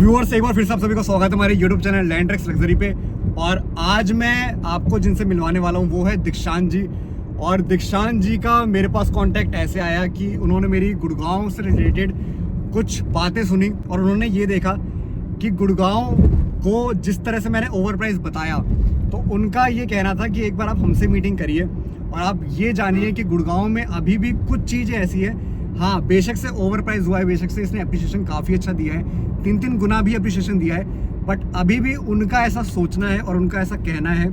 Viewers, एक बार फिर से आप सभी का स्वागत है हमारे YouTube channel land tracks luxury पे। और आज मैं आपको जिनसे मिलवाने वाला हूँ वो है दीक्षांत जी। और दीक्षांत जी का मेरे पास कांटेक्ट ऐसे आया कि उन्होंने मेरी गुड़गांव से रिलेटेड कुछ बातें सुनी और उन्होंने ये देखा कि गुड़गांव को जिस तरह से मैंने ओवर प्राइस बताया, तो उनका ये कहना था कि एक बार आप हमसे मीटिंग करिए और आप ये जानिए कि गुड़गांव में अभी भी कुछ चीज़ें ऐसी है। हाँ, बेशक से ओवर प्राइस हुआ है, बेशक से इसने अप्रिशिएशन काफ़ी अच्छा दिया है, 3 गुना भी अप्रिशिएशन दिया है, बट अभी भी उनका ऐसा सोचना है और उनका ऐसा कहना है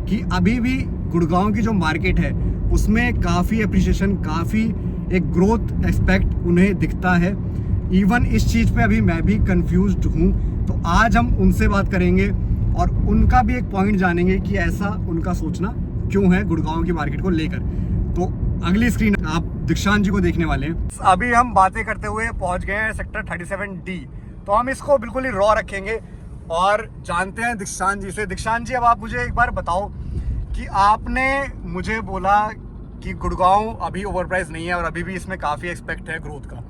कि अभी भी गुड़गांव की जो मार्केट है उसमें काफ़ी अप्रिशिएशन, काफ़ी एक ग्रोथ एक्सपेक्ट उन्हें दिखता है। इवन इस चीज़ पे अभी मैं भी कंफ्यूज्ड हूँ। तो आज हम उनसे बात करेंगे और उनका भी एक पॉइंट जानेंगे कि ऐसा उनका सोचना क्यों है गुड़गांव की मार्केट को लेकर। तो अगली स्क्रीन आप दीक्षांत जी को देखने वाले हैं। अभी हम बातें करते हुए पहुंच गए हैं सेक्टर 37D, तो हम इसको बिल्कुल ही रॉ रखेंगे और जानते हैं दीक्षांत जी से। दीक्षांत जी, अब आप मुझे एक बार बताओ कि आपने मुझे बोला कि गुड़गांव अभी ओवर प्राइस नहीं है और अभी भी इसमें काफ़ी एक्सपेक्ट है ग्रोथ का।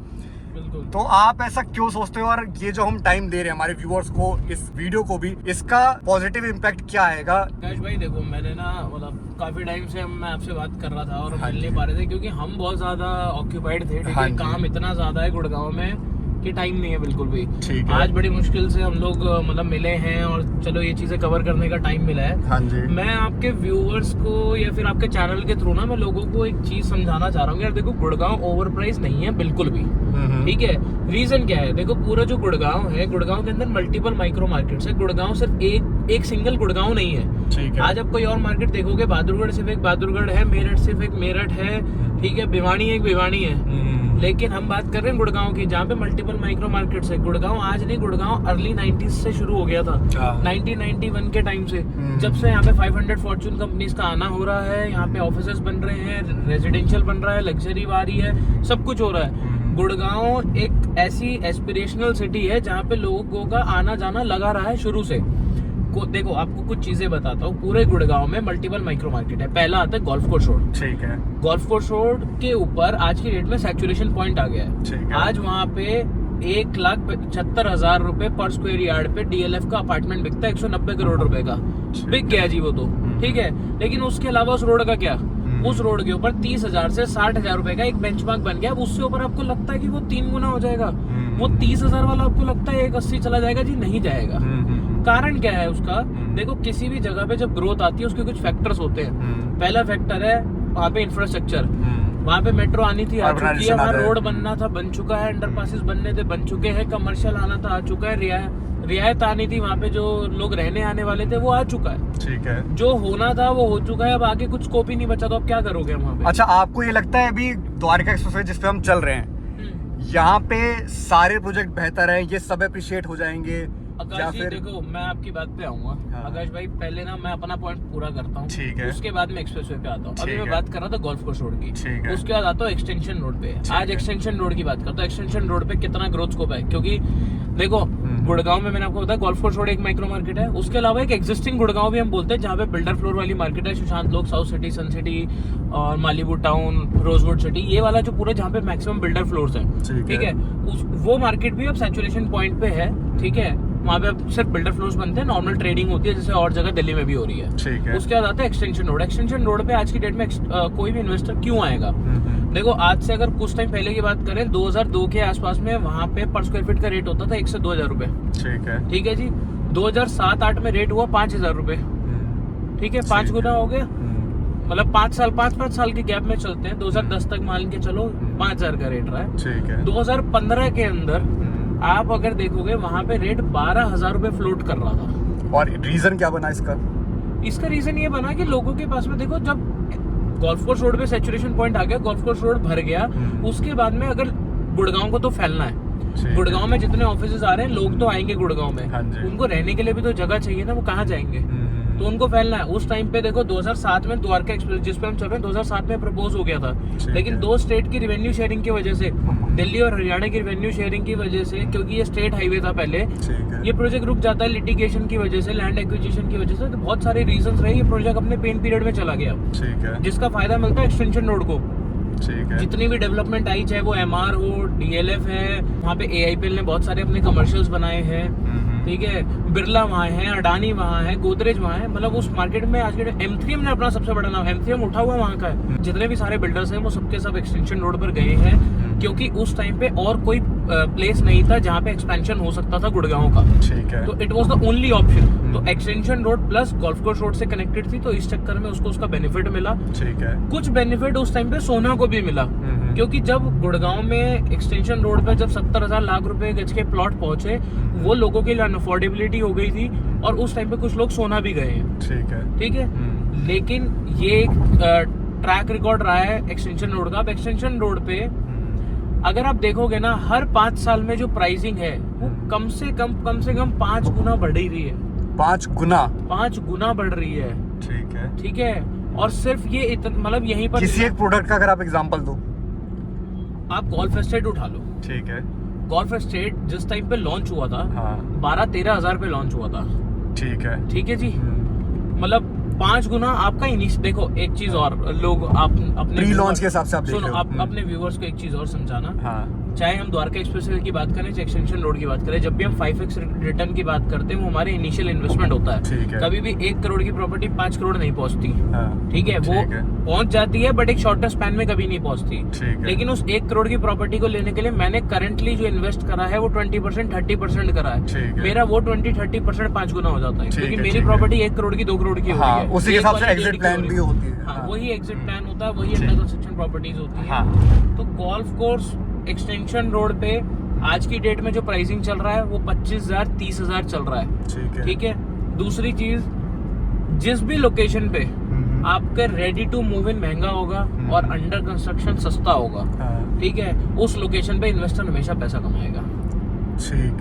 बिल्कुल। तो आप ऐसा क्यों सोचते हो और ये जो हम टाइम दे रहे हैं हमारे व्यूअर्स को, इस वीडियो को भी, इसका पॉजिटिव इम्पैक्ट क्या आएगा? आकाश भाई देखो, मैंने ना मतलब काफी टाइम से मैं आपसे बात कर रहा था और मिल नहीं पा रहे थे क्योंकि हम बहुत ज्यादा ऑक्यूपाइड थे। ठीक है, काम इतना ज्यादा है गुड़गांव में कि टाइम नहीं है बिल्कुल भी। आज बड़ी मुश्किल से हम लोग मतलब मिले हैं और चलो ये चीजें कवर करने का टाइम मिला है। हाँ जी। मैं आपके व्यूअर्स को या फिर आपके चैनल के थ्रू ना मैं लोगों को एक चीज समझाना चाह रहा हूँ। यार देखो, गुड़गांव ओवर प्राइस नहीं है बिल्कुल भी। ठीक है, रीजन क्या है? देखो, पूरा जो गुड़गांव है, गुड़गांव के अंदर मल्टीपल माइक्रो मार्केट्स है। गुड़गांव सिर्फ एक सिंगल गुड़गांव नहीं है। ठीक है। आज आप कोई और मार्केट देखोगे, बहादुरगढ़ सिर्फ एक बहादुरगढ़ है, मेरठ सिर्फ एक मेरठ है, ठीक है, भिवानी एक भिवानी है। लेकिन हम बात कर रहे हैं गुड़गांव की, जहाँ पे मल्टीपल माइक्रो मार्केट्स है। गुड़गांव आज नहीं, गुड़गांव अर्ली 90s से शुरू हो गया था। 1991 के टाइम से, जब से यहाँ पे 500 फॉर्च्यून कंपनीज का आना हो रहा है, यहाँ पे ऑफिसेस बन रहे हैं, रेजिडेंशियल बन रहा है, लग्जरी आ रही है, सब कुछ हो रहा है। गुड़गांव एक ऐसी एस्पिरेशनल सिटी है जहाँ पे लोगों का आना जाना लगा रहा है शुरू से। देखो, आपको कुछ चीजें बताता हूँ। पूरे गुड़गांव में मल्टीपल माइक्रो मार्केट है। पहला आता है गोल्फ कोर्स रोड। ठीक है। गोल्फ कोर्स रोड के ऊपर आज की डेट में सैचुरेशन पॉइंट आ गया है। ठीक है। आज वहाँ पे 1,75,000 रुपए पर स्क्वायर यार्ड पे DLF का अपार्टमेंट बिकता है, 190 करोड़ रुपए का बिक गया जी वो तो। ठीक है, लेकिन उसके अलावा उस रोड का क्या? उस रोड के ऊपर 30,000 से 60,000 रुपए का एक बेंचमार्क बन गया। अब उससे ऊपर आपको लगता है कि वो 3 गुना हो जाएगा। वो 30,000 वाला आपको लगता है 180 चला जाएगा जी? नहीं जाएगा। कारण क्या है उसका? देखो, किसी भी जगह पे जब ग्रोथ आती है उसके कुछ फैक्टर्स होते हैं। पहला फैक्टर है वहाँ पे इंफ्रास्ट्रक्चर। वहाँ पे मेट्रो आनी थी, आ चुकी है। वहाँ रोड बनना था, बन चुका है। अंडरपासेस बनने थे, बन चुके हैं। कमर्शियल आना था, आ चुका है। रियायत आनी थी, वहाँ पे जो लोग रहने आने वाले थे वो आ चुका है। ठीक है, जो होना था वो हो चुका है। अब आगे कुछ स्कोप ही नहीं बचा, तो अब क्या करोगे वहाँ पे? अच्छा, आपको ये लगता है अभी द्वारका एक्सप्रेसवे जिस पे हम चल रहे हैं, यहाँ पे सारे प्रोजेक्ट बेहतर हैं, ये सब अप्रिशिएट हो जाएंगे? आकाश जी देखो, मैं आपकी बात पे आऊंगा। हाँ। आकाश भाई, पहले ना मैं अपना पॉइंट पूरा करता हूँ। ठीक है। उसके बाद मैं एक्सप्रेसवे पे आता हूँ। अभी मैं बात कर रहा था गोल्फ कोर्स रोड की। उसके बाद आता हूँ एक्सटेंशन रोड पे। आज एक्सटेंशन रोड की बात करता हूँ। एक्सटेंशन रोड पे कितना ग्रोथ स्कोप है, क्योंकि देखो गुड़गांव में मैंने आपको बताया गोल्फ कोर्स रोड एक माइक्रो मार्केट है। उसके अलावा एक एग्जिस्टिंग गुड़गांव भी हम बोलते हैं, जहाँ पे बिल्डर फ्लोर वाली मार्केट है। सुशांत लोक, साउथ सिटी, सन सिटी और मालीवुड टाउन, रोजवुड सिटी, ये वाला जो पूरा जहाँ पे मैक्सिमम बिल्डर फ्लोर्स है। ठीक है, वो मार्केट भी अब सैचुरेशन पॉइंट पे है। ठीक है, वहाँ पे अब सिर्फ बिल्डर फ्लोर्स बनते हैं, नॉर्मल ट्रेडिंग होती है जैसे और जगह दिल्ली में भी हो रही है। ठीक है। उसके बाद आता है एक्सटेंशन रोड। एक्सटेंशन रोड पे आज की डेट में कोई भी इन्वेस्टर क्यों आएगा? देखो, आज से अगर कुछ टाइम पहले की बात करें, 2002 के आसपास में वहाँ पे पर स्क्वायर फीट का रेट होता था 1 से 2,000 रुपए। ठीक है जी। 2007-8 में रेट हुआ 5,000 रुपए। ठीक है, 5 गुना हो गया। मतलब 5 साल के गैप में चलते हैं। 2010 तक मान के चलो 5,000 का रेट रहा है। ठीक है। 2015 के अंदर आप अगर देखोगे वहां पे रेट 12,000 रुपए फ्लोट कर रहा था। और रीजन क्या बना इसका? इसका रीजन ये बना कि लोगों के पास में, देखो, जब गोल्फ कोर्स रोड पे सैचुरेशन पॉइंट आ गया, गोल्फ कोर्स रोड भर गया, उसके बाद में अगर गुड़गांव को तो फैलना है, गुड़गांव में जितने ऑफिसेज आ रहे हैं, लोग तो आएंगे गुड़गांव में, उनको रहने के लिए भी तो जगह चाहिए ना, वो कहाँ जाएंगे? तो उनको फैलना है। उस टाइम पे देखो 2007 में द्वारका एक्सप्रेस जिस पे हम चल रहे हैं 2007 में प्रपोज हो गया था, लेकिन 2 स्टेट की रेवेन्यू शेयरिंग की वजह से, दिल्ली और हरियाणा की रेवेन्यू शेयरिंग की वजह से, क्योंकि ये स्टेट हाईवे था पहले, ये प्रोजेक्ट रुक जाता है लिटिगेशन की वजह से, लैंड एक्विजिशन की वजह से, तो बहुत सारे रीजंस रहे, ये प्रोजेक्ट अपने पेन पीरियड में चला गया। जिसका फायदा मिलता है एक्सटेंशन रोड को। है। जितनी भी डेवलपमेंट आई, चाहे वो MR हो, DLF है, वहाँ पे AIPL ने बहुत सारे अपने कमर्शियल्स बनाए हैं, ठीक है, बिरला वहाँ है, अडानी वहाँ है, गोदरेज वहाँ है, मतलब उस मार्केट में आज के M3M ने अपना सबसे बड़ा नाम, M3M उठा हुआ वहाँ का है। जितने भी सारे बिल्डर्स हैं वो सबके सब एक्सटेंशन रोड पर गए हैं, क्योंकि उस टाइम पे और कोई प्लेस नहीं था जहाँ पे एक्सपेंशन हो सकता था गुड़गांव का, ठीक है, तो it was the only option. तो extension road plus golf course road से कनेक्टेड थी, तो इस चक्कर में उसको उसका बेनिफिट मिला, ठीक है। कुछ बेनिफिट उस टाइम पे सोना को भी मिला, क्योंकि जब गुड़गांव में एक्सटेंशन रोड पे जब 70,000 लाख रुपए गज के प्लॉट पहुंचे, वो लोगों के लिए अनअफोर्डेबिलिटी हो गई थी, और उस टाइम पे कुछ लोग सोना भी गए हैं, ठीक है। लेकिन ये एक ट्रैक रिकॉर्ड रहा है एक्सटेंशन रोड का। अब एक्सटेंशन रोड पे अगर आप देखोगे ना, हर 5 साल में जो प्राइसिंग है वो कम से कम 5 गुना बढ़ रही है। 5 गुना बढ़ रही है, ठीक है। और सिर्फ ये मतलब यहीं पर किसी एक प्रोडक्ट का अगर आप एग्जांपल दो, आप गोल्फ एस्टेट उठा लो, ठीक है। गोल्फ एस्टेट जिस टाइम पे लॉन्च हुआ था, 12-13 हजार पे लॉन्च हुआ था, ठीक है जी। मतलब 5 गुना आपका देखो एक चीज और, लोग आप अपने प्री लॉन्च के हिसाब से आप सुनो, आप अपने व्यूअर्स को एक चीज और समझाना, चाहे हम द्वारका एक्सप्रेसवे की बात करें, चाहे एक्सटेंशन रोड की बात करें, जब भी हम 5x रिटर्न की बात करते हैं, वो हमारे इनिशियल इन्वेस्टमेंट होता है। कभी भी 1 करोड़ की प्रॉपर्टी 5 करोड़ नहीं पहुंचती, ठीक है, वो पहुंच जाती है, बट एक शॉर्टर स्पैन में कभी नहीं पहुंचती। लेकिन उस 1 करोड़ की प्रॉपर्टी को लेने के लिए मैंने करंटली जो इन्वेस्ट करा है वो 20% 30% करा है, मेरा वो 20-30% 5 गुना हो जाता है, क्योंकि मेरी प्रॉपर्टी 1 करोड़ की 2 करोड़ की होती है, उसी के हिसाब से एग्जिट प्लान भी होती है। वही एग्जिट प्लान होता है, वही अंडर कंस्ट्रक्शन प्रॉपर्टीज होती है। तो गोल्फ कोर्स एक्सटेंशन रोड पे आज की डेट में जो प्राइसिंग चल रहा है वो 25,000 30,000 चल रहा है, ठीक है। दूसरी चीज, जिस भी लोकेशन पे आपका रेडी टू मूव इन महंगा होगा और अंडर कंस्ट्रक्शन सस्ता होगा, ठीक है, उस लोकेशन पे इन्वेस्टर हमेशा पैसा कमाएगा,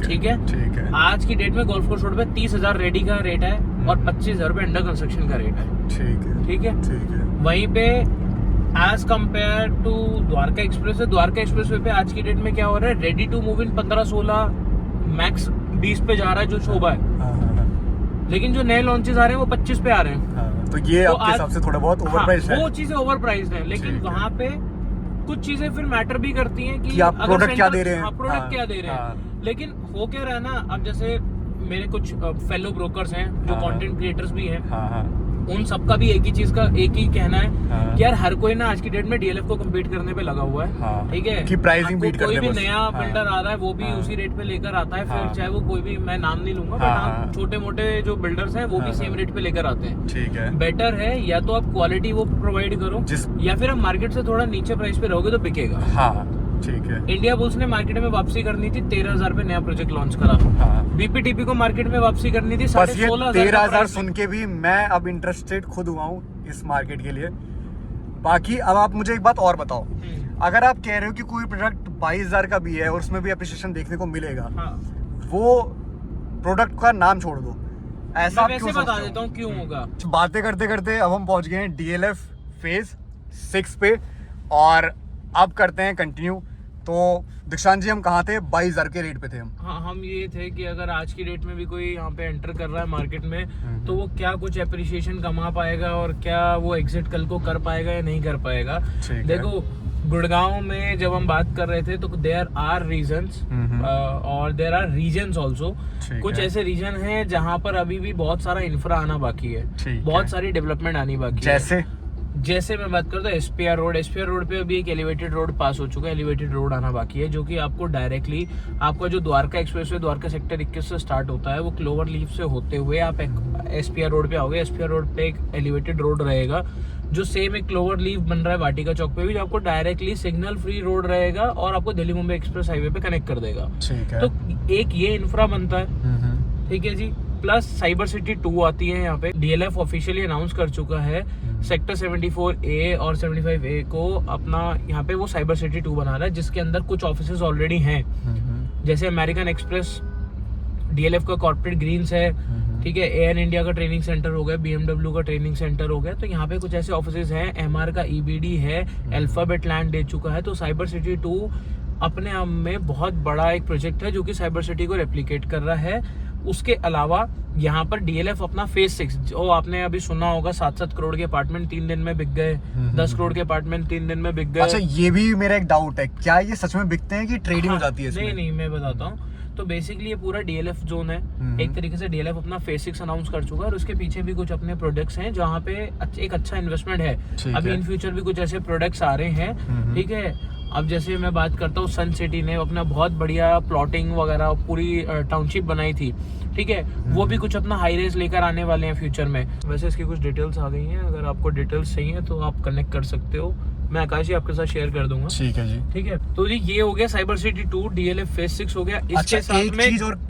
ठीक है। आज की डेट में गोल्फ कोर्स रोड पे 30,000 रेडी का रेट है और 25,000 रुपए अंडर कंस्ट्रक्शन का रेट है, ठीक है। वहीं पे as compared to Dwarka expressway पे आज की डेट में क्या हो रहा है, ready to move in 15-16 max 20 पे जा रहा है जो शोभा है, लेकिन जो नए लॉन्चेस आ रहे हैं वो 25 पे आ रहे हैं। तो ये आपके हिसाब से थोड़ा बहुत ओवर प्राइस है, वो चीजें ओवर प्राइस है। लेकिन वहाँ पे कुछ चीजें फिर मैटर भी करती हैं कि आप प्रोडक्ट क्या दे रहे हैं, प्रोडक्ट क्या दे रहे हैं। लेकिन हो क्या रहा है ना, अब जैसे मेरे कुछ फेलो ब्रोकर्स हैं जो कंटेंट क्रिएटर्स भी हैं, उन सबका भी एक ही कहना है कि यार हर कोई ना आज की डेट में DLF को कम्पीट करने पे लगा हुआ है, ठीक है, कि प्राइसिंग बीट करने, कोई भी नया बिल्डर आ रहा है वो भी उसी रेट पे लेकर आता है, फिर चाहे वो कोई भी, मैं नाम नहीं लूंगा, बट छोटे मोटे जो बिल्डर्स हैं वो भी सेम रेट पे लेकर आते हैं, ठीक है। बेटर है या तो आप क्वालिटी वो प्रोवाइड करो, या फिर आप मार्केट से थोड़ा नीचे प्राइस पे रहोगे तो बिकेगा, ठीक है। इंडिया बुल्स ने मार्केट में वापसी करनी थी, 13,000 पे नया प्रोजेक्ट लॉन्च करा। BPTP को मार्केट में वापसी करनी थी 16,500। 13,000 सुन के भी मैं अब इंटरेस्टेड खुद हुआ हूँ इस मार्केट के लिए। बाकी अब आप मुझे एक बात और बताओ, अगर आप कह रहे हो कि कोई प्रोडक्ट 22,000 का भी है और उसमें भी अप्रिसिएशन देखने को मिलेगा, वो प्रोडक्ट का नाम छोड़ दो, ऐसा मैं वैसे बता देता हूँ क्यों होगा। बातें करते करते अब हम पहुंच गए हैं DLF फेज 6 पे, और अब करते हैं कंटिन्यू। तो दीक्षांत जी, हम कहाँ थे? 22,000 के रेट पे थे हम। हाँ, हम ये थे कि अगर आज की डेट में भी कोई यहाँ पे एंटर कर रहा है मार्केट में, तो वो क्या कुछ एप्रिसिएशन कमा पाएगा और क्या वो एग्जिट कल को कर पाएगा या नहीं कर पाएगा। देखो, गुड़गांव में जब हम बात कर रहे थे तो देयर आर रीजन्स और देयर आर रीजन्स ऑल्सो। कुछ ऐसे रीजन हैं जहाँ पर अभी भी बहुत सारा इंफ्रा आना बाकी है, बहुत सारी डेवलपमेंट आनी बाकी है। जैसे मैं बात करता हूँ SPR रोड पे अभी एक एलिवेटेड रोड पास हो चुका है, एलिवेटेड रोड आना बाकी है, जो कि आपको डायरेक्टली आपका जो द्वारका एक्सप्रेसवे द्वारका सेक्टर 21 से स्टार्ट होता है, वो क्लोवर लीफ से होते हुए आप SPR रोड पे आओगे। SPR रोड पे एक एलिवेटेड रोड रहेगा, जो सेम एक क्लोवर लीफ बन रहा है वाटिका चौक पे भी, जो आपको डायरेक्टली सिग्नल फ्री रोड रहेगा और आपको दिल्ली मुंबई एक्सप्रेस हाईवे पे कनेक्ट कर देगा। तो एक ये इंफ्रा बनता है, ठीक है जी। प्लस साइबर सिटी 2 आती है यहाँ पे, DLF ऑफिशियली अनाउंस कर चुका है सेक्टर 74A और 75A को अपना यहाँ पे वो साइबर सिटी 2 बना रहा है, जिसके अंदर कुछ ऑफिसेज ऑलरेडी हैं, जैसे अमेरिकन एक्सप्रेस, DLF का कॉर्पोरेट ग्रीन्स है, ठीक है, एयर इंडिया का ट्रेनिंग सेंटर हो गया, BMW का ट्रेनिंग सेंटर हो गया। तो यहाँ पे कुछ ऐसे ऑफिसेज हैं, MR का EBD है, अल्फाबेट लैंड दे चुका है। तो साइबर सिटी 2 अपने आप में बहुत बड़ा एक प्रोजेक्ट है जो कि साइबर सिटी को रेप्लिकेट कर रहा है। उसके अलावा यहाँ पर DLF अपना फेज 6 जो आपने अभी सुना होगा, 7-7 करोड़ के अपार्टमेंट 3 दिन में बिक गए, 10 करोड़ के अपार्टमेंट 3 दिन में बिक गए। अच्छा, ये भी मेरा एक डाउट है, क्या ये सच में बिकते हैं कि ट्रेडिंग हो जाती है इसमें? नहीं, मैं बताता हूँ। तो बेसिकली ये पूरा DLF जोन है। एक तरीके से DLF अपना फेज 6 अनाउंस कर चुका है और उसके पीछे भी कुछ अपने प्रोडक्ट्स हैं जहाँ पे एक अच्छा इन्वेस्टमेंट है। अभी इन फ्यूचर भी कुछ ऐसे प्रोडक्ट्स आ रहे हैं, ठीक है। अब जैसे मैं बात करता हूँ, सन सिटी ने अपना बहुत बढ़िया प्लॉटिंग वगैरह पूरी टाउनशिप बनाई थी, ठीक है। वो भी कुछ अपना हाई रेज लेकर आने वाले हैं फ्यूचर में। वैसे इसकी कुछ डिटेल्स आ गई हैं, अगर आपको डिटेल्स चाहिए तो आप कनेक्ट कर सकते हो, मैं आकाश जी आपके साथ शेयर कर दूंगा। ठीक है जी, ठीक है। तो जी ये हो गया साइबर सिटी 2 DLF फेज 6 हो गया।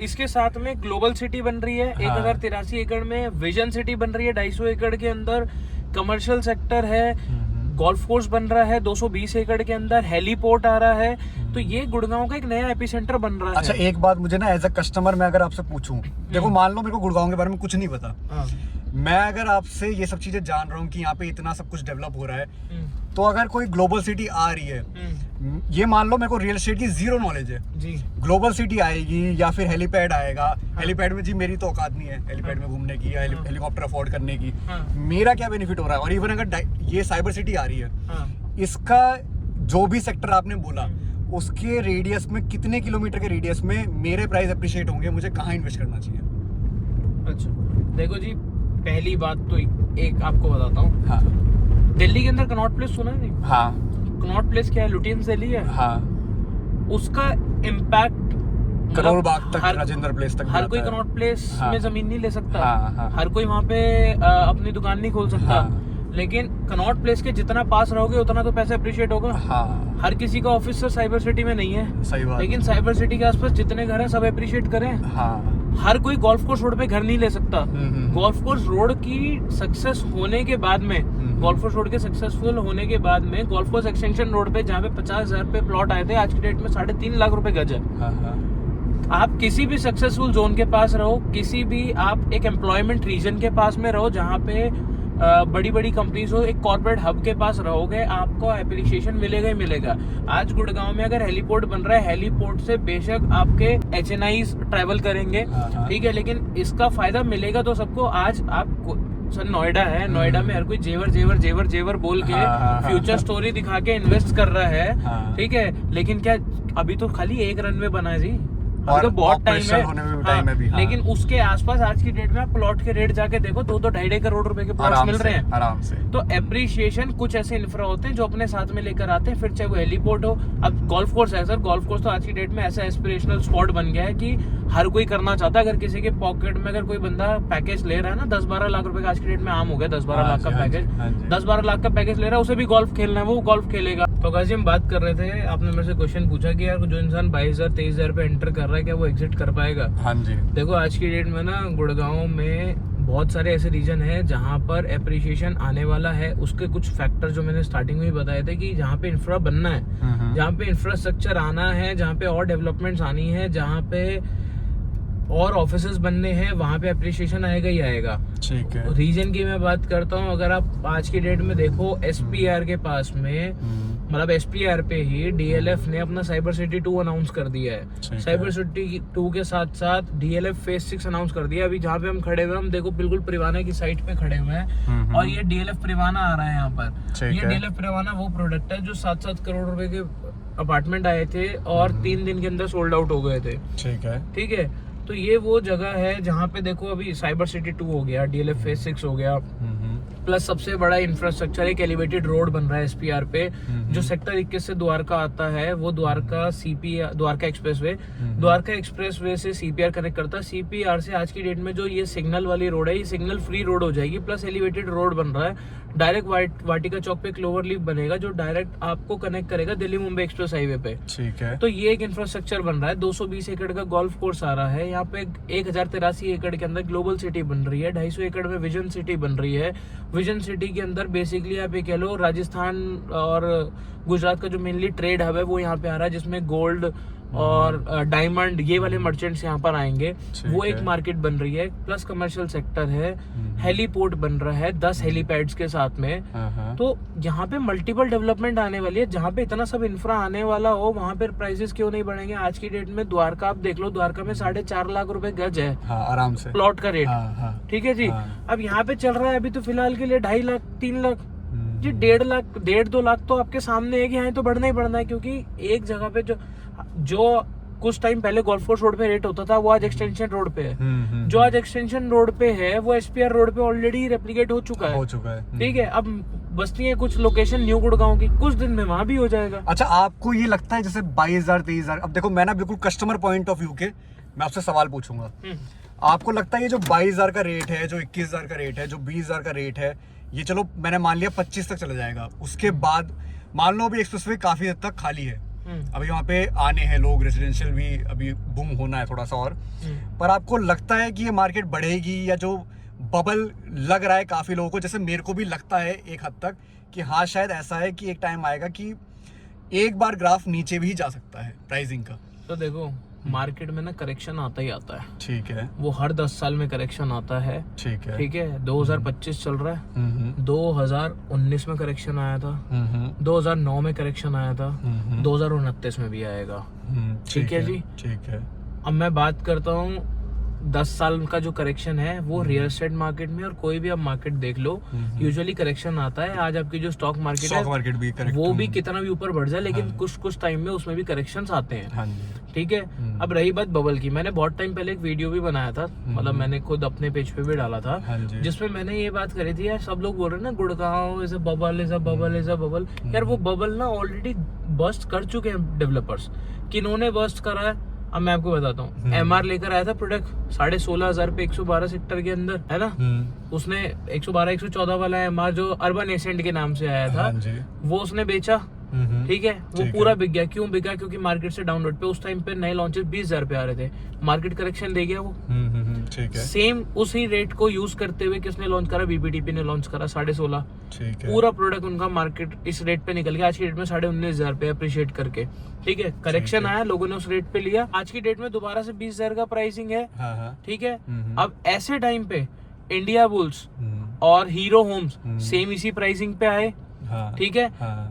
इसके साथ में ग्लोबल सिटी बन रही है 1083 एकड़ में, विजन सिटी बन रही है 250 एकड़ के अंदर, कमर्शियल सेक्टर है, गोल्फ कोर्स बन रहा है 220 एकड़ के अंदर, हेलीपोर्ट आ रहा है। तो ये गुड़गांव का एक नया एपिसेंटर बन रहा है। अच्छा, एक बात मुझे ना एज अ कस्टमर मैं अगर आपसे पूछूं, देखो मान लो मेरे को गुड़गांव के बारे में कुछ नहीं पता, मैं अगर आपसे ये सब चीजें जान रहा हूँ कि यहाँ पे इतना सब कुछ डेवलप हो रहा है, तो अगर कोई ग्लोबल सिटी आ रही है, ये मान लो मेरे को रियल एस्टेट की जीरो नॉलेज है जी, ग्लोबल सिटी आएगी या फिर हेलीपैड आएगा, हेलीपैड में जी मेरी तो औकात नहीं है हेलीपैड में घूमने की या हेलीकॉप्टर अफोर्ड करने की, मेरा क्या बेनिफिट हो रहा है? और इवन अगर ये साइबर सिटी आ रही है, इसका जो भी सेक्टर आपने बोला उसके रेडियस में कितने किलोमीटर के रेडियस में मेरे प्राइस अप्रिशिएट होंगे, मुझे कहाँ इन्वेस्ट करना चाहिए? अच्छा देखो जी, पहली बात तो एक आपको बताता हूँ, दिल्ली के अंदर कनॉट प्लेस सुना है? नहीं। हाँ। कनॉट प्लेस क्या है? लुटियंस दिल्ली है। हाँ। उसका इम्पैक्ट करोल बाग तक, राजेंद्र प्लेस तक, हर कोई कनॉट प्लेस में जमीन नहीं ले सकता, हर कोई वहाँ पे अपनी दुकान नहीं खोल सकता, लेकिन कनॉट प्लेस के जितना पास रहोगे उतना तो पैसे अप्रिशिएट होगा। हर किसी का ऑफिस सर साइबर सिटी में नहीं है, सही बात, लेकिन साइबर सिटी के आसपास जितने घर हैं सब अप्रिशिएट करें। हर कोई गोल्फ कोर्स रोड पे घर नहीं ले सकता। गोल्फ कोर्स रोड की सक्सेस होने के बाद में, गोल्फ कोर्स रोड के सक्सेसफुल होने के बाद में, गोल्फ कोर्स एक्सटेंशन रोड पे जहाँ पे 50,000 पे प्लॉट आए थे, आज की डेट में 3.5 लाख रुपए गज है। आप किसी भी सक्सेसफुल जोन के पास रहो, किसी भी आप एक एम्प्लॉयमेंट रीजन के पास में रहो जहाँ पे बड़ी बड़ी कंपनीज हो, एक कॉर्पोरेट हब के पास रहोगे, आपको एप्रिसिएशन मिलेगा ही मिलेगा। आज गुड़गांव में अगर हेलीपोर्ट बन रहा है, हेलीपोर्ट से बेशक आपके HNIs ट्रैवल करेंगे, ठीक है, लेकिन इसका फायदा मिलेगा तो सबको। आज आप सर नोएडा है, नोएडा में हर कोई जेवर जेवर जेवर जेवर बोल के फ्यूचर स्टोरी दिखा के इन्वेस्ट कर रहा है, ठीक है, लेकिन क्या अभी तो खाली एक रनवे बना है जी, और तो बहुत टाइम है, लेकिन उसके आसपास आज की डेट में आप प्लॉट के रेट जाके देखो, 2-2.5 करोड़ रुपए के प्लॉट्स मिल रहे हैं आराम से। तो एप्रिशिएशन कुछ ऐसे इंफ्रा होते हैं जो अपने साथ में लेकर आते हैं, फिर चाहे वो हेलीपोर्ट हो। अब गोल्फ कोर्स है सर, गोल्फ कोर्स तो आज की डेट में ऐसा एस्पिरेशनल स्पॉट बन गया है कि हर कोई करना चाहता है। अगर किसी के पॉकेट में अगर कोई बंदा पैकेज ले रहा है ना, 10-12 लाख रुपए का आज की डेट में आम हो गया, 10-12 लाख का पैकेज, 10-12 लाख का पैकेज ले रहा है, उसे भी गोल्फ खेलना है, वो गोल्फ खेलेगा। तो गाजी हम बात कर रहे थे, आपने मेरे से क्वेश्चन पूछा कि यार जो इंसान 22,000-23,000 पे एंटर कर रहा है, क्या वो एग्जिट कर पाएगा? हाँ जी। देखो आज की डेट में ना गुड़गांव में बहुत सारे ऐसे रीजन है जहाँ पर एप्रिसिएशन आने वाला है। उसके कुछ फैक्टर जो मैंने स्टार्टिंग में ही बताए थे कि जहाँ पे इंफ्रा बनना है, जहाँ पे इंफ्रास्ट्रक्चर आना है, जहाँ पे और डेवलपमेंट्स आनी है, जहाँ पे और ऑफिसेस बनने हैं, वहाँ पे एप्रिसिएशन आएगा ही आएगा। ठीक है। रीजन की मैं बात करता हूँ, अगर आप आज की डेट में देखो, SPR के पास में, मतलब SPR पे ही DLF ने अपना साइबर सिटी 2 अनाउंस कर दिया है। साइबर सिटी 2 के साथ साथ DLF फेज 6 अनाउंस कर दिया। अभी जहाँ पे हम खड़े हुए, हम देखो बिल्कुल परिवाना की साइट पे खड़े हुए हैं, और ये DLF परिवाना आ रहा है यहाँ पर। ये DLF परिवाना वो प्रोडक्ट है जो 7-7 करोड़ रुपए के अपार्टमेंट आए थे और 3 दिन के अंदर सोल्ड आउट हो गए थे। ठीक है। तो ये वो जगह है जहाँ पे देखो अभी साइबर सिटी 2 हो गया, DLF फेज 6 हो गया, प्लस सबसे बड़ा इंफ्रास्ट्रक्चर एक एलिवेटेड रोड बन रहा है SPR पे, जो सेक्टर 21 से द्वारका आता है, वो द्वारका एक्सप्रेसवे, द्वारका एक्सप्रेसवे से CPR कनेक्ट करता है। CPR से आज की डेट में जो ये सिग्नल वाली रोड है, ये सिग्नल फ्री रोड हो जाएगी, प्लस एलिवेटेड रोड बन रहा है। डायरेक्ट वाटिका चौक पे क्लोवर लीफ बनेगा जो डायरेक्ट आपको कनेक्ट करेगा दिल्ली मुंबई एक्सप्रेस हाईवे पे। ठीक है। तो ये एक इंफ्रास्ट्रक्चर बन रहा है। 220 एकड़ का गोल्फ कोर्स आ रहा है यहाँ पे। 1083 एकड़ के अंदर ग्लोबल सिटी बन रही है। 250 एकड़ में विजन सिटी बन रही है। विजन सिटी के अंदर बेसिकली आप ये कह लो राजस्थान और गुजरात का जो मेनली ट्रेड हब है वो यहाँ पे आ रहा है, जिसमें गोल्ड और डायमंड, ये वाले मर्चेंट्स यहाँ पर आएंगे। वो एक मार्केट बन रही है, प्लस कमर्शियल सेक्टर है, हेलीपोर्ट बन रहा है 10 हेलीपैड्स के साथ में। तो यहाँ पे मल्टीपल डेवलपमेंट आने वाली है। जहाँ पे इतना सब इंफ्रा आने वाला हो वहाँ पे प्राइसेस क्यों नहीं बढ़ेंगे। आज की डेट में द्वारका आप देख लो, द्वारका में 4.5 लाख रुपए गज है आराम से प्लॉट का रेट। ठीक है जी। अब यहाँ पे चल रहा है अभी तो फिलहाल के लिए 2.5 लाख 3 लाख जी, 1.5 लाख 1.5-2 लाख तो आपके सामने है कि यहाँ तो बढ़ना ही बढ़ना है। क्योंकि एक जगह पे जो कुछ टाइम पहले गोल्फ कोर्स रोड पे रेट होता था वो आज एक्सटेंशन रोड पे है। जो आज एक्सटेंशन रोड पे है वो SPR रोड पे ऑलरेडी रेप्लिकेट हो चुका है। ठीक है, अब बस्ती है कुछ लोकेशन न्यू गुड़गांव की, कुछ दिन में वहां भी हो जाएगा। अच्छा, आपको ये लगता है जैसे 22,000 23,000, अब देखो मैं ना बिल्कुल कस्टमर पॉइंट ऑफ व्यू के मैं आपसे सवाल पूछूंगा, आपको लगता है ये जो 22,000 का रेट है, जो 21,000 का रेट है, जो 20,000 का रेट है, ये चलो मैंने मान लिया 25 तक चला जाएगा, उसके बाद मान लो अभी एक्सप्रेसवे काफी हद तक खाली है, अभी वहाँ पे आने हैं लोग, रेजिडेंशियल भी अभी बूम होना है थोड़ा सा और, पर आपको लगता है कि ये मार्केट बढ़ेगी या जो बबल लग रहा है काफी लोगों को, जैसे मेरे को भी लगता है एक हद तक कि हाँ शायद ऐसा है कि एक टाइम आएगा कि एक बार ग्राफ नीचे भी जा सकता है प्राइसिंग का। तो देखो मार्केट में ना करेक्शन आता ही आता है। ठीक है, वो हर 10 साल में करेक्शन आता है। ठीक है, ठीक है। 2025 चल रहा है, 2019 में करेक्शन आया था, 2009 में करेक्शन आया था, 2029 में भी आएगा। ठीक है जी, ठीक है। अब मैं बात करता हूँ 10 साल का जो करेक्शन है वो रियल एस्टेट मार्केट में, और कोई भी आप मार्केट देख लो यूजुअली करेक्शन आता है। आज आपकी जो स्टॉक मार्केट है वो भी कितना भी ऊपर बढ़ जाए, लेकिन कुछ टाइम में उसमें भी करेक्शंस आते हैं। ठीक है। अब रही बात बबल की, मैंने बहुत टाइम पहले एक वीडियो भी बनाया था, मतलब मैंने खुद अपने पेज पे भी डाला था, जिसमें मैंने ये बात करी थी, यार सब लोग बोल रहे हैं ना Gurgaon is a bubble, is a bubble, is a bubble. यार वो बबल ना ऑलरेडी बस्ट कर चुके हैं डेवलपर्स। किन्होंने बस्ट करा है अब मैं आपको बताता हूँ। MR लेकर आया था प्रोडक्ट 16,500 पे 112 सेक्टर के अंदर, है ना। उसने 112-114 वाला MR जो अर्बन एसेंट के नाम से आया था वो उसने बेचा। ठीक है, वो पूरा बिक गया। क्यों बिका? क्योंकि मार्केट से डाउनलोड पे उस टाइम पे नए लॉन्चेस 20,000 पे आ रहे थे, मार्केट करेक्शन दे गया वो। ठीक है। सेम उसी रेट को यूज करते हुए किसने लॉन्च करा? BPTP ने लॉन्च करा 16,500। ठीक है। पूरा प्रोडक्ट उनका मार्केट इस रेट पे निकल गया, आज की डेट में 19,500 पे अप्रिशिएट करके। ठीक है, करेक्शन आया, लोगों ने उस रेट पे लिया, आज की डेट में दोबारा से 20,000 का प्राइसिंग है। ठीक है। अब ऐसे टाइम पे इंडिया बुल्स और हीरो होम्स सेम इसी प्राइसिंग पे आए। ठीक है।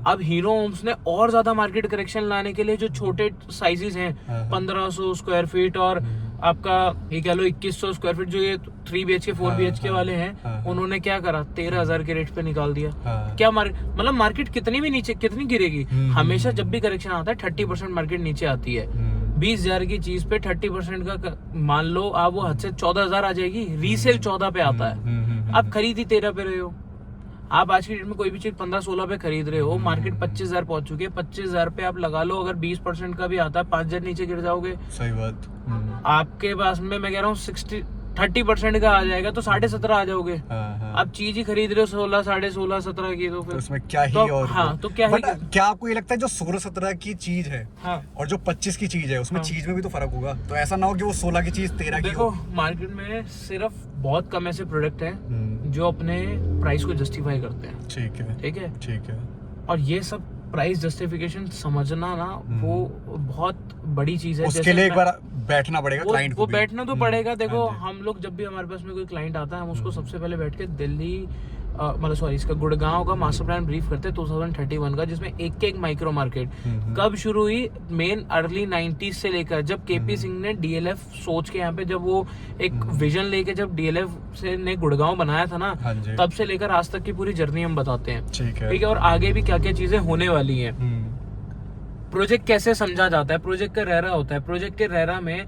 अब हीरो होम्स ने और ज्यादा मार्केट करेक्शन लाने के लिए जो छोटे साइजेस हैं 1500 स्क्वायर फीट और आपका ये कह लो 2100 स्क्वायर फीट, जो ये 3 BHK 4 BHK वाले हैं, उन्होंने क्या करा? 13,000 के रेट पे निकाल दिया। क्या मतलब मार्केट कितनी भी नीचे, कितनी गिरेगी? हमेशा जब भी करेक्शन आता है 30% मार्केट नीचे आती है। 20,000 की चीज पे 30% का मान लो आप, वो हद से 14,000 आ जाएगी। रीसेल 14 पे आता है, आप खरीदी 13 पे रहे हो। आप आज की डेट में कोई भी चीज 15-16 पे खरीद रहे हो, मार्केट 25,000 पहुंच चुकी है। 25,000 पे आप लगा लो, अगर 20% का भी आता है 5,000 नीचे गिर जाओगे। सही बात। आपके पास में मैं कह रहा हूँ 30% का आ जाएगा तो 17.5 आ जाओगे। आप चीज ही खरीद रहे हो 16, 16.5, 17 की, तो फिर उसमें क्या ही तो, और तो क्या ही। क्या आपको ये लगता है जो 16-17 की चीज है और जो 25 की चीज है उसमें चीज में भी तो फर्क होगा? तो ऐसा ना हो कि वो 16 की चीज 13 की हो। देखो मार्केट में सिर्फ बहुत कम ऐसे प्रोडक्ट हैं जो अपने प्राइस को जस्टिफाई करते हैं। ठीक है, ठीक है, ठीक है। और ये सब प्राइस जस्टिफिकेशन समझना ना वो बहुत बड़ी चीज है। उसके लिए एक बार बैठना पड़ेगा क्लाइंट को, वो बैठना तो पड़ेगा। देखो हम लोग जब भी हमारे पास में कोई क्लाइंट आता है, हम उसको सबसे पहले बैठ के दिल्ली मतलब सॉरी इसका गुड़गांव का मास्टर प्लान ब्रीफ करते हैं 2031 का, जिसमें एक माइक्रो मार्केट कब शुरू हुई, मेन अर्ली 90s से लेकर जब KP सिंह ने DLF सोच के यहाँ पे जब वो एक विजन लेके जब DLF से ने गुड़गांव बनाया था ना, तब से लेकर आज तक की पूरी जर्नी हम बताते हैं। ठीक है, और आगे भी क्या क्या चीजें होने वाली हैं। प्रोजेक्ट कैसे समझा जाता है? प्रोजेक्ट का रेरा होता है। प्रोजेक्ट के रेरा में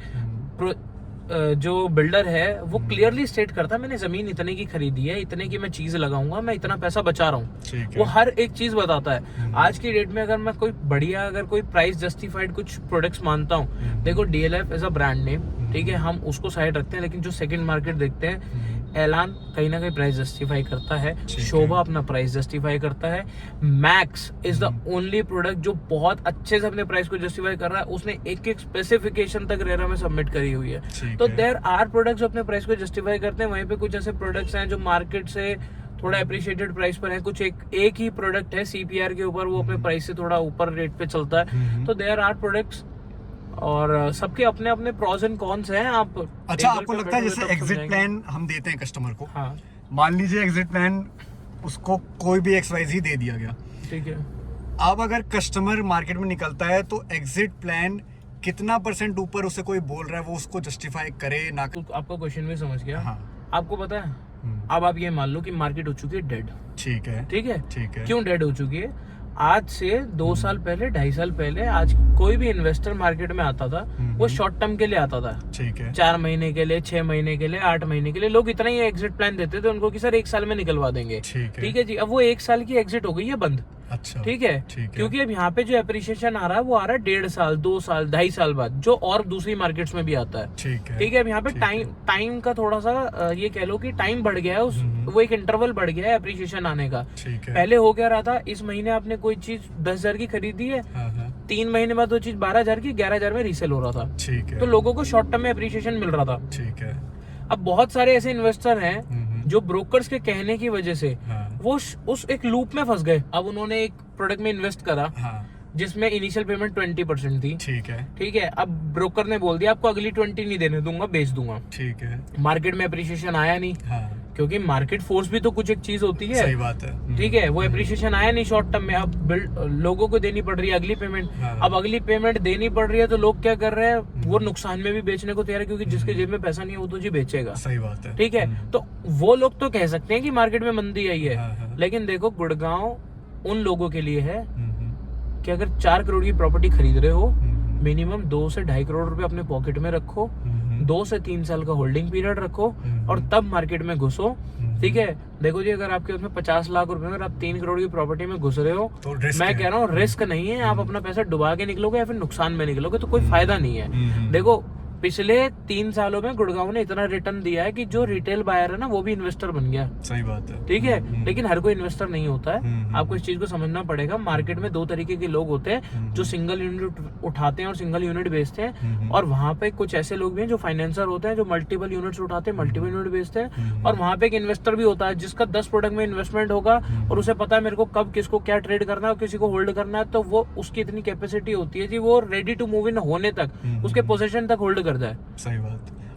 जो बिल्डर है वो क्लियरली स्टेट करता है मैंने जमीन इतने की खरीदी है, इतने की मैं चीज लगाऊंगा, मैं इतना पैसा बचा रहा हूँ। वो हर एक चीज बताता है। आज की डेट में अगर मैं कोई बढ़िया अगर कोई प्राइस जस्टिफाइड कुछ प्रोडक्ट्स मानता हूँ, देखो DLF as a brand name, ठीक है, हम उसको साइड रखते हैं, लेकिन जो सेकंड मार्केट देखते हैं, एलान कहीं ना कहीं प्राइस जस्टिफाई करता है, शोभा अपना प्राइस जस्टिफाई करता है, max is the only product जो बहुत अच्छे से अपने प्राइस को जस्टिफाई कर रहा है। उसने एक स्पेसिफिकेशन तक रेरा में सबमिट करी हुई है। तो देयर आर प्रोडक्ट्स जो अपने प्राइस को जस्टिफाई करते हैं। वहीं पे कुछ ऐसे प्रोडक्ट्स हैं जो मार्केट से थोड़ा अप्रिशिएटेड प्राइस पर है। कुछ एक ही प्रोडक्ट है CPR के ऊपर, वो अपने प्राइस से थोड़ा ऊपर रेट पे चलता है। तो देयर आर प्रोडक्ट्स और सबके अपने अपने प्रोज एंड कॉन्स हैं। आप अच्छा, आपको लगता है जैसे एग्जिट प्लान हम देते हैं कस्टमर को, हाँ, मान लीजिए एग्जिट प्लान उसको कोई भी XYZ दे दिया गया, ठीक है, अब अगर कस्टमर मार्केट में निकलता है तो एग्जिट प्लान कितना % ऊपर उसे कोई बोल रहा है वो उसको जस्टिफाई करे ना करे? आपका क्वेश्चन भी समझ गया। हाँ। आपको पता है, अब आप ये मान लो कि मार्केट हो चुकी है डेड, ठीक है, ठीक है, ठीक है। क्यों डेड हो चुकी है? आज से 2 साल पहले, 2.5 साल पहले, आज कोई भी इन्वेस्टर मार्केट में आता था, वो शॉर्ट टर्म के लिए आता था, ठीक है, 4 महीने के लिए, 6 महीने के लिए, 8 महीने के लिए। लोग इतना ही एग्जिट प्लान देते थे उनको कि सर 1 साल में निकलवा देंगे, ठीक है जी। अब वो 1 साल की एग्जिट हो गई है बंद, अच्छा, ठीक है, क्योंकि अब यहाँ पे जो एप्रिसिएशन आ रहा है वो आ रहा है 1.5 साल, 2 साल, 2.5 साल बाद, जो और दूसरी मार्केट्स में भी आता है, ठीक है। अब यहाँ पे टाइम का थोड़ा सा ये कह लो कि टाइम बढ़ गया है, वो एक इंटरवल बढ़ गया है एप्रिसिएशन आने का। पहले हो क्या रहा था, इस महीने आपने कोई चीज 10,000 की खरीदी है, 3 महीने बाद वो चीज 12,000 की, 11,000 में रीसेल हो रहा था, ठीक है। तो लोगों को शॉर्ट टर्म में एप्रिसिएशन मिल रहा था, ठीक है। अब बहुत सारे ऐसे इन्वेस्टर हैं जो ब्रोकर्स के कहने की वजह से वो उस एक लूप में फंस गए। अब उन्होंने एक प्रोडक्ट में इन्वेस्ट करा, जिसमें इनिशियल पेमेंट 20% थी, ठीक है। अब ब्रोकर ने बोल दिया आपको अगली 20 नहीं देने दूंगा, बेच दूंगा, ठीक है। मार्केट में एप्रिसिएशन आया नहीं, क्योंकि मार्केट फोर्स भी तो कुछ एक चीज होती है, सही बात है, ठीक है। वो एप्रिसिएशन आया नहीं शॉर्ट टर्म में, अब लोगों को देनी पड़ रही है अगली पेमेंट। अब अगली पेमेंट देनी पड़ रही है तो लोग क्या कर रहे हैं, वो नुकसान में भी बेचने को तैयार है, क्योंकि जिसके जेब में पैसा नहीं है वो तो जी बेचेगा, सही बात है, ठीक है। तो वो लोग तो कह सकते हैं कि मार्केट में मंदी आई है, लेकिन देखो गुड़गांव उन लोगों के लिए है कि अगर 4 करोड़ की प्रॉपर्टी खरीद रहे हो, मिनिमम 2 से 2.5 करोड़ रुपए अपने पॉकेट में रखो, 2 से 3 साल का होल्डिंग पीरियड रखो, और तब मार्केट में घुसो, ठीक है। देखो जी, अगर आपके उसमें 50 लाख रुपए में आप 3 करोड़ की प्रॉपर्टी में घुस रहे हो, तो मैं कह रहा हूँ रिस्क नहीं है, आप अपना पैसा डुबा के निकलोगे या फिर नुकसान में निकलोगे तो कोई फायदा नहीं है। देखो पिछले 3 सालों में गुड़गांव ने इतना रिटर्न दिया है कि जो रिटेल बायर है ना वो भी इन्वेस्टर बन गया, सही बात है, ठीक है। लेकिन हर कोई इन्वेस्टर नहीं होता है, आपको इस चीज को समझना पड़ेगा। मार्केट में 2 तरीके के लोग होते हैं, जो सिंगल यूनिट उठाते हैं और सिंगल यूनिट बेचते हैं, और वहां पे कुछ ऐसे लोग भी हैं जो फाइनेंसर होते हैं, जो मल्टीपल यूनिट्स उठाते हैं, मल्टीपल यूनिट बेचते हैं, और वहां पे एक इन्वेस्टर भी होता है जिसका 10 प्रोडक्ट में इन्वेस्टमेंट होगा और उसे पता है मेरे को कब किसको क्या ट्रेड करना है और किसी को होल्ड करना है, तो वो उसकी इतनी कैपेसिटी होती है जी, वो रेडी टू मूव इन होने तक उसके पोजीशन तक होल्ड करता है। सही।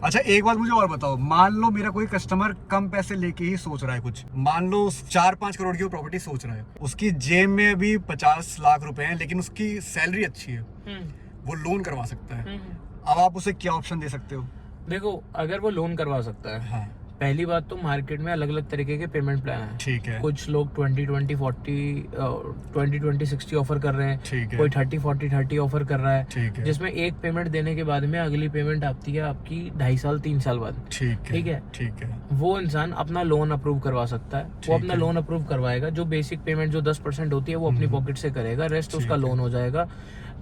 अच्छा, एक बात मुझे और बताओ, मान लो मेरा कोई कस्टमर कम पैसे लेके ही सोच रहा है कुछ, मान लो 4-5 करोड़ की वो प्रॉपर्टी सोच रहा है, उसकी जेब में भी 50 लाख रुपए हैं, लेकिन उसकी सैलरी अच्छी है, वो लोन करवा सकता है। अब आप उसे क्या ऑप्शन दे सकते हो? देखो, अगर वो लोन करवा सकता है, हाँ। पहली बात तो मार्केट में अलग अलग तरीके के पेमेंट प्लान है, ठीक है। कुछ लोग 20-20-40 ऑफर कर रहे हैं, ठीक है। कोई 30-40-30 ऑफर कर रहा है, ठीक है। जिसमें एक पेमेंट देने के बाद में अगली पेमेंट आती है आपकी 2.5 साल 3 साल बाद, ठीक है, ठीक है। वो इंसान अपना लोन अप्रूव करवा सकता है, वो अपना लोन अप्रूव करवाएगा, जो बेसिक पेमेंट जो 10% होती है वो अपनी पॉकेट से करेगा, रेस्ट उसका लोन हो जाएगा।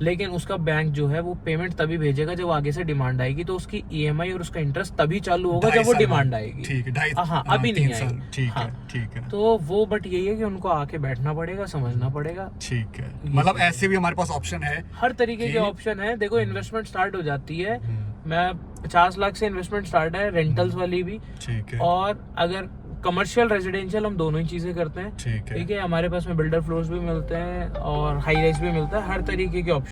लेकिन उसका बैंक जो है वो पेमेंट तभी भेजेगा जब आगे से डिमांड आएगी, तो उसकी EMI और उसका इंटरेस्ट तभी चालू होगा जब वो डिमांड आएगी, ठीक है। हाँ, अभी नहीं आएगी, ठीक है, ठीक है। तो वो बट यही है कि उनको आके बैठना पड़ेगा, समझना पड़ेगा, ठीक है। मतलब ऐसे भी हमारे पास ऑप्शन है, हर तरीके के ऑप्शन है। देखो, इन्वेस्टमेंट स्टार्ट हो जाती है, मैं 50 लाख से इन्वेस्टमेंट स्टार्ट है, रेंटल्स वाली भी, ठीक है। और अगर कमर्शियल रेजिडेंशियल हम दोनों ही चीजें करते हैं, ठीक है। हमारे पास में बिल्डर फ्लोर्स भी मिलते हैं और हाई राइज भी मिलता है, हर तरीके के ऑप्शन